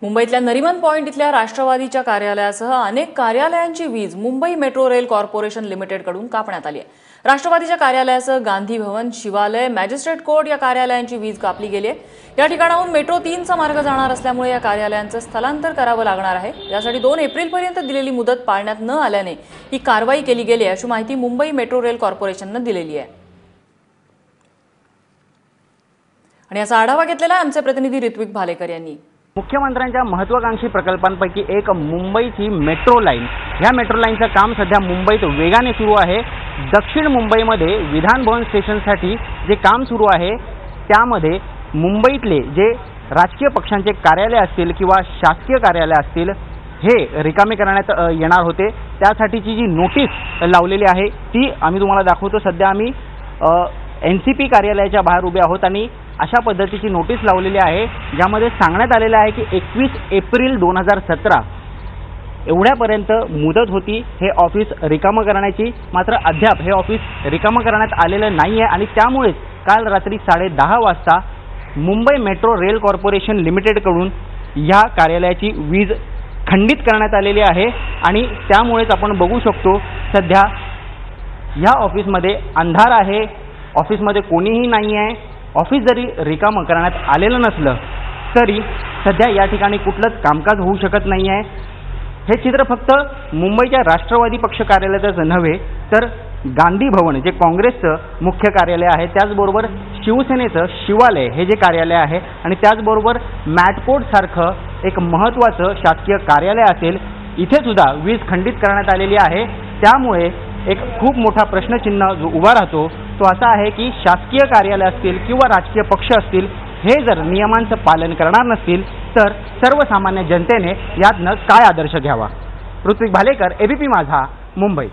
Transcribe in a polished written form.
मुंबईतल्या नरिमन पॉइंट इथल्या राष्ट्रवादीच्या कार्यालयासह अनेक कार्यालयांची वीज मुंबई मेट्रो रेल कॉर्पोरेशन लिमिटेडकडून कापण्यात आली आहे। राष्ट्रवादीच्या कार्यालयासह गांधी भवन, शिवालय, मॅजिस्ट्रेट कोर्ट या कार्यालयांची वीज कापली गेली आहे। या ठिकाणाहून मेट्रो 3चा मार्ग जाणार असल्यामुळे या कार्यालयांचं स्थलांतर करावं लागणार आहे। यासाठी 2 एप्रिलपर्यंत दिलेली मुदत पाळण्यात न आल्याने ही कारवाई केली गेली आहे, अशी माहिती मुंबई मेट्रो रेल कॉर्पोरेशनने दिलेली आहे। आणि याचा आढावा घेतलेला आहे आमचे प्रतिनिधी ऋत्विक भालेकर यांनी। मुख्यमंत्र्यांच्या महत्त्वाकांक्षी प्रकल्पांपैकी एक मुंबईची मेट्रो लाईन, ह्या मेट्रो लाईनचं काम सध्या मुंबईत वेगाने सुरू आहे। दक्षिण मुंबईमध्ये विधान भवन स्टेशनसाठी जे काम सुरू आहे त्यामध्ये मुंबईतले जे राजकीय पक्षांचे कार्यालय असतील किंवा शासकीय कार्यालय असतील हे रिकामे करण्यात येणार होते। त्यासाठीची जी नोटीस लावलेली आहे ती आम्ही तुम्हाला दाखवतो। सध्या आम्ही एनसीपी कार्यालयाच्या बाहेर उभे आहोत आणि अशा पद्धतीची नोटीस लावलेली आहे ज्यामध्ये सांगण्यात आलेलं आहे की 21 एप्रिल 2017 एवढ्यापर्यंत मुदत होती हे ऑफिस रिकामं करण्याची। मात्र अद्याप हे ऑफिस रिकामं करण्यात आलेलं नाही आहे आणि त्यामुळेच काल रात्री 10:30 वाजता मुंबई मेट्रो रेल कॉर्पोरेशन लिमिटेडकडून या कार्यालयाची वीज खंडित करण्यात आलेली आहे आणि त्यामुळेच आपण बघू शकतो सध्या या ऑफिसमध्ये अंधार आहे, ऑफिसमध्ये कोणीही नाही आहे। ऑफिस जरी रिकामं करण्यात आलेलं नसलं तरी सध्या या ठिकाणी कुठलंच कामकाज होऊ शकत नाही आहे। हे चित्र फक्त मुंबईच्या राष्ट्रवादी पक्ष कार्यालयाचंच नव्हे तर गांधी भवन जे काँग्रेसचं मुख्य कार्यालय आहे, त्याचबरोबर शिवसेनेचं शिवालय हे जे कार्यालय आहे आणि त्याचबरोबर मॅटपोर्ट सारखं एक महत्त्वाचं शासकीय कार्यालय असेल, इथे सुद्धा वीज खंडित करण्यात आलेली आहे। त्यामुळे एक खूप मोठा प्रश्नचिन्ह जो उभा राहतो तो असा आहे की शासकीय कार्यालय असतील किंवा राजकीय पक्ष असतील हे जर नियमांचं पालन करणार नसतील तर सर्वसामान्य जनतेने यातनं काय आदर्श घ्यावा। ऋत्विक भालेकर, एबीपी माझा, मुंबई।